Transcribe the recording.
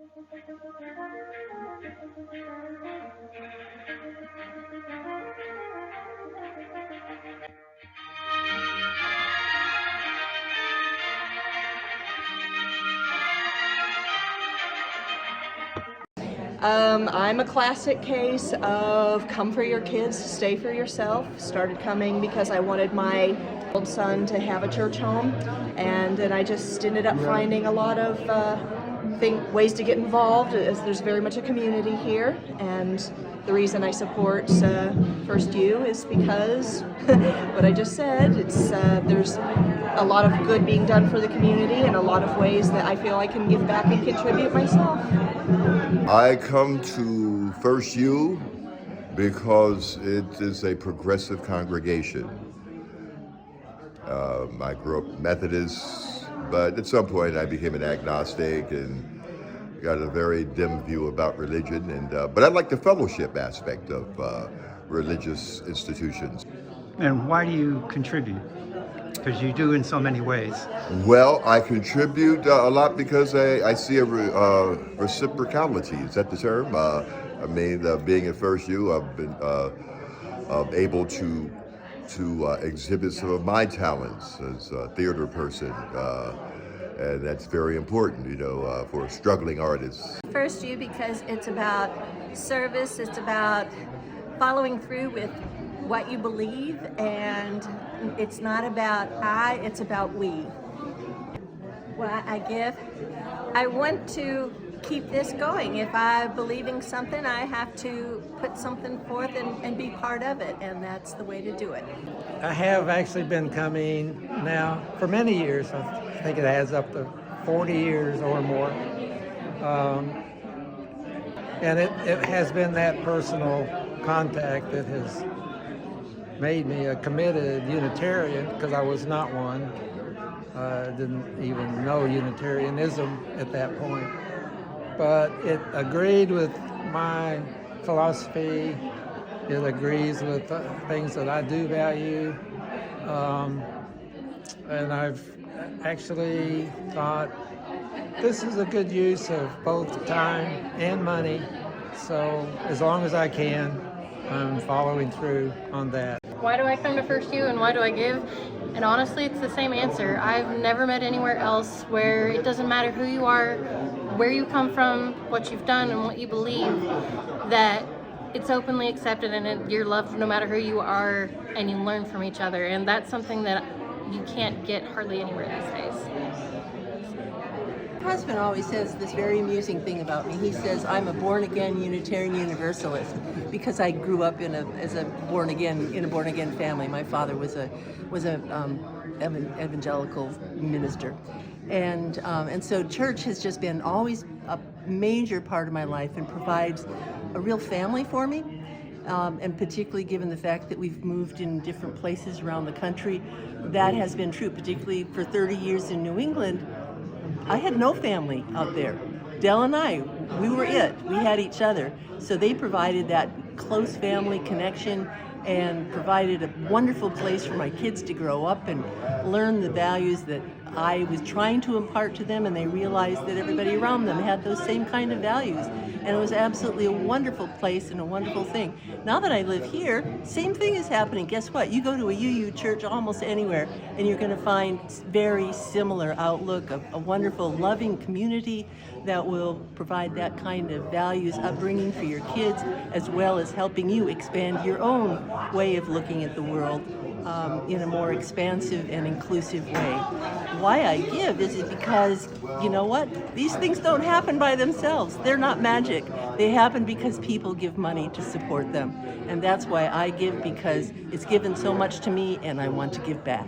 I'm a classic case of come for your kids, stay for yourself. Started coming because I wanted my old son to have a church home, and then I just ended up finding a lot of ways to get involved, as there's very much a community here. And the reason I support First U is because what I just said, there's a lot of good being done for the community and a lot of ways that I feel I can give back and contribute myself. I come to First U because it is a progressive congregation. I grew up Methodist, but at some point I became an agnostic and got a very dim view about religion. But I like the fellowship aspect of religious institutions. And why do you contribute? Because you do in so many ways. Well, I contribute a lot because I see a reciprocality. Is that the term? Being at First U, I've been able to exhibit some of my talents as a theater person, and that's very important, for struggling artists. First U because it's about service, it's about following through with what you believe, and it's not about it's about we. What I give, I want to keep this going. If I believe in something, I have to put something forth and be part of it, and that's the way to do it. I have actually been coming now for many years. I think it adds up to 40 years or more. And it has been that personal contact that has made me a committed Unitarian, because I was not one. I didn't even know Unitarianism at that point. But it agreed with my philosophy. It agrees with things that I do value. And I've actually thought this is a good use of both time and money. So as long as I can, I'm following through on that. Why do I come to First U and why do I give? And honestly, it's the same answer. I've never met anywhere else where it doesn't matter who you are, where you come from, what you've done, and what you believe, that it's openly accepted and you're loved no matter who you are, and you learn from each other. And that's something that you can't get hardly anywhere these days. My husband always says this very amusing thing about me. He says I'm a born-again Unitarian Universalist because I grew up in a born again family. My father was an evangelical minister, and so church has just been always a major part of my life and provides a real family for me. And particularly given the fact that we've moved in different places around the country, that has been true. Particularly for 30 years in New England, I had no family out there. Dell and I, we were it. We had each other. So they provided that close family connection and provided a wonderful place for my kids to grow up and learn the values that I was trying to impart to them, and they realized that everybody around them had those same kind of values. And it was absolutely a wonderful place and a wonderful thing. Now that I live here, same thing is happening. Guess what? You go to a UU church almost anywhere, and you're going to find very similar outlook of a wonderful, loving community that will provide that kind of values upbringing for your kids, as well as helping you expand your own way of looking at the world in a more expansive and inclusive way. Why I give is because, you know what? These things don't happen by themselves. They're not magic. They happen because people give money to support them. And that's why I give, because it's given so much to me and I want to give back.